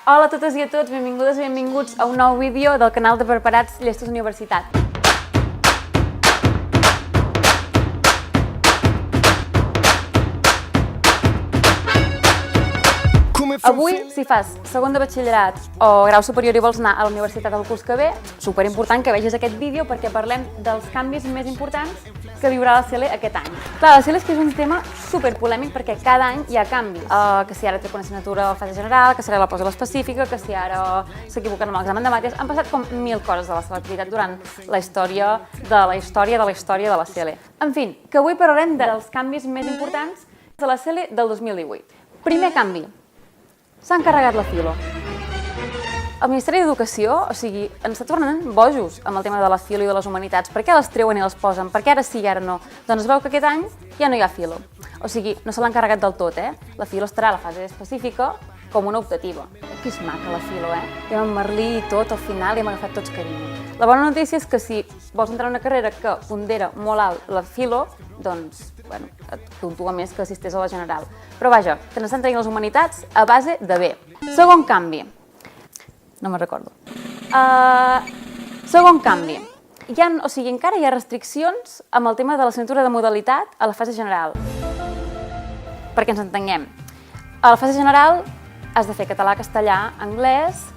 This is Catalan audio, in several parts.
Hola a totes i a tots, benvingudes i benvinguts a un nou vídeo del canal de Preparats Llestos Universitat. Avui, si fas segon de batxillerat o grau superior i vols anar a la universitat el curs que ve, superimportant que vegis aquest vídeo perquè parlem dels canvis més importants que viurà la CL aquest any. Clar, la CL és que és un tema superpolèmic perquè cada any hi ha canvis. Que si ara té una assignatura a fase general, que si ara la posa a l'específica, que si ara s'equivoquen amb l'examen de mates. Han passat com 1000 coses de la selectivitat durant la història de la CL. En fi, que avui parlarem dels canvis més importants de la CL del 2018. Primer canvi. S'ha encarregat la Filo. El Ministeri d'Educació, ens està tornant bojos amb el tema de la Filo i de les humanitats. Per què les treuen i les posen? Per què ara sí i ara no? Doncs es veu que aquest any ja no hi ha Filo. O sigui, no se l'ha encarregat del tot, La Filo estarà a la fase específica com una optativa. Que és maca la Filo, I amb Merlí i tot, al final hi hem agafat tots carinyo. La bona notícia és que si vols entrar en una carrera que pondera molt alt la Filo, doncs, et puntua més que si estigués a la general. Però vaja, que n'estan traient les humanitats a base de B. Segon canvi. No me'n recordo. Segon canvi. Encara hi ha restriccions amb el tema de l'assignatura de modalitat a la fase general. Perquè ens entenguem. A la fase general has de fer català, castellà, anglès,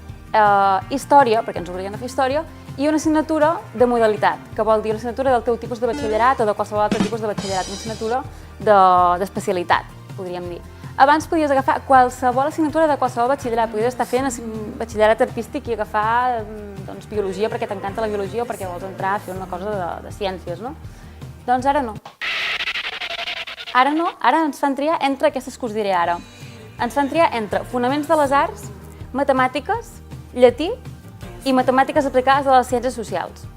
història, perquè ens obliguen a fer història, i una assignatura de modalitat, que vol dir una assignatura del teu tipus de batxillerat o de qualsevol altre tipus de batxillerat, una assignatura d'especialitat, podríem dir. Abans podies agafar qualsevol assignatura de qualsevol batxillerat, podies estar fent batxillerat artístic i agafar biologia perquè t'encanta la biologia o perquè vols entrar a fer una cosa de ciències, no? Doncs ara no. Ara no, ara ens fan triar entre aquestes que us diré ara. Ens fan triar entre fonaments de les arts, matemàtiques, llatí i matemàtiques aplicades a les ciències socials.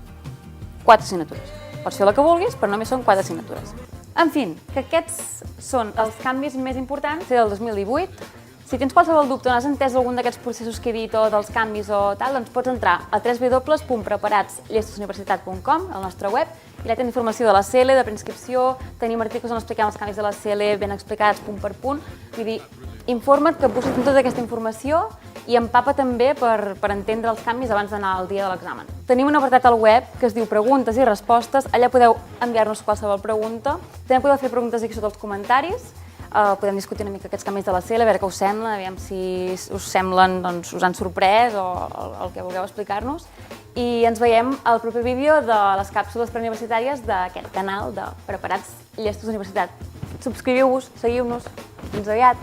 4 assignatures. Pots fer la que vulguis, però només són 4 assignatures. En fi, que aquests són els canvis més importants del 2018. Si tens qualsevol dubte o no has entès algun d'aquests processos que he dit o dels canvis o tal, doncs pots entrar a www.preparatsllestosuniversitat.com, al nostre web, i allà tens informació de la CL, de preinscripció, tenim articles on expliquem els canvis de la CL ben explicats punt per punt. Vull dir, informa't, que busquis tota aquesta informació i empapa també per entendre els canvis abans d'anar al dia de l'examen. Tenim un apartat al web que es diu preguntes i respostes, allà podeu enviar-nos qualsevol pregunta, també podeu fer preguntes aquí sota els comentaris, podem discutir una mica aquests canvis de la CL, a veure què us sembla, aviam si us semblen, doncs us han sorprès o el que vulgueu explicar-nos. I ens veiem al proper vídeo de les càpsules preuniversitàries d'aquest canal de Preparats Llestos Universitat. Subscriviu-vos, seguiu-nos. Fins aviat!